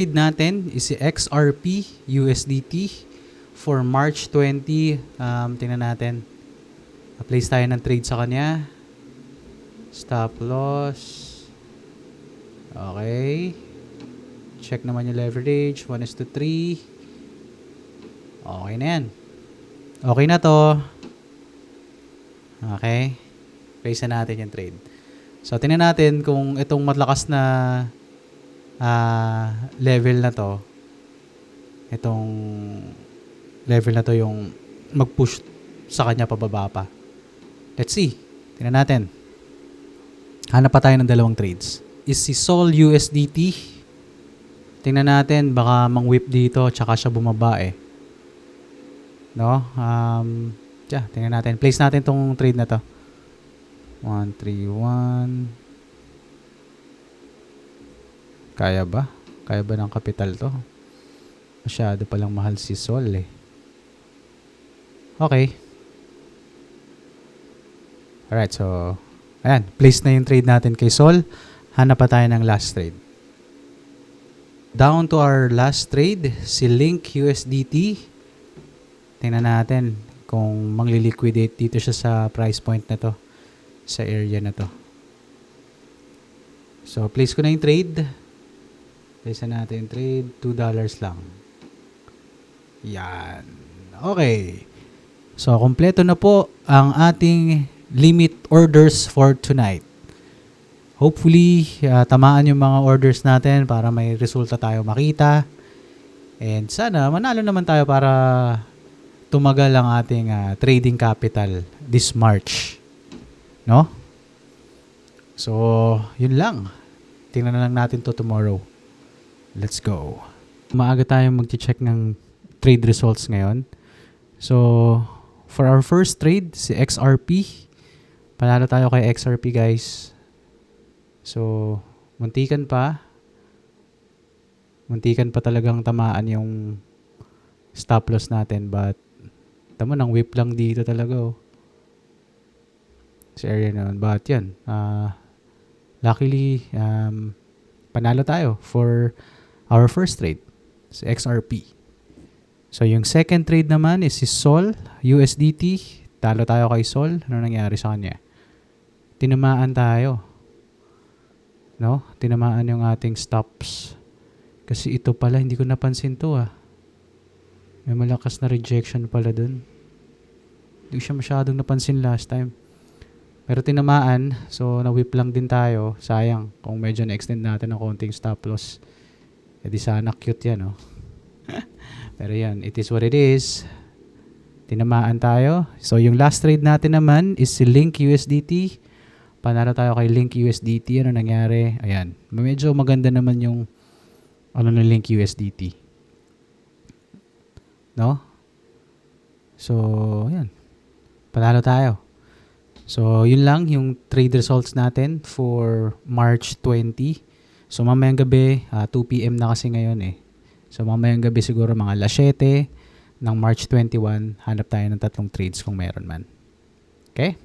Trade natin is si XRP USDT for March 20. Tingnan natin. Place tayo ng trade sa kanya. Stop loss. Okay. Check naman yung leverage. 1:3. Okay na yan. Okay na to. Okay. Place na natin yung trade. So, tingnan natin kung itong malakas na level na to, itong level na to yung mag-push sa kanya pababa pa. Let's see. Tingnan natin. Hanap pa tayo ng dalawang trades. Is si Sol USDT. Tingnan natin. Baka mang-whip dito tsaka siya bumaba eh. No? Tingnan natin. Place natin tong trade na to. 131. Kaya ba? Kaya ba ng kapital to? Masyado palang mahal si Sol eh. Okay. Alright, so ayan, place na yung trade natin kay Sol. Hanap pa tayo ng last trade. Down to our last trade, si Link USDT. Tingnan natin kung mangliliquidate dito siya sa price point na to, sa area na to. So, place ko na yung trade. Place na natin yung trade. $2 lang. Yan. Okay. So, kompleto na po ang ating limit orders for tonight. Hopefully, tamaan yung mga orders natin para may resulta tayo makita. And sana, manalo naman tayo para tumagal ang ating trading capital this March. No? So, yun lang. Tingnan na lang natin to tomorrow. Let's go. Maaga tayong mag-check ng trade results ngayon. So, for our first trade, si XRP. Panalo tayo kay XRP, guys. So, muntikan pa. Muntikan pa talagang tamaan yung stop loss natin. But, tamo nang whip lang dito talaga, oh. Sa area na yun. But, yan. Luckily, panalo tayo for our first trade, si XRP. So, yung second trade naman is si Sol USDT. Talo tayo kay Sol. Ano nangyari sa kanya? Tinamaan tayo. No? Tinamaan yung ating stops. Kasi ito pala, hindi ko napansin to May malakas na rejection pala dun. Hindi ko siya masyadong napansin last time. Pero tinamaan. So, na-whip lang din tayo. Sayang kung medyo na-extend natin ng konting stop loss. E di sana cute yan, oh. Pero yan, it is what it is. Tinamaan tayo. So, yung last trade natin naman is si Link USDT. Panalo tayo kay Link USDT. Ano nangyari? Ayan. Medyo maganda naman yung ng Link USDT. No? So, ayan. Panalo tayo. So, yun lang yung trade results natin for March 20. So, mamayang gabi, 2 p.m. na kasi ngayon eh. So, mamayang gabi siguro mga alas 7 ng March 21, hanap tayo ng tatlong trades kung meron man. Okay?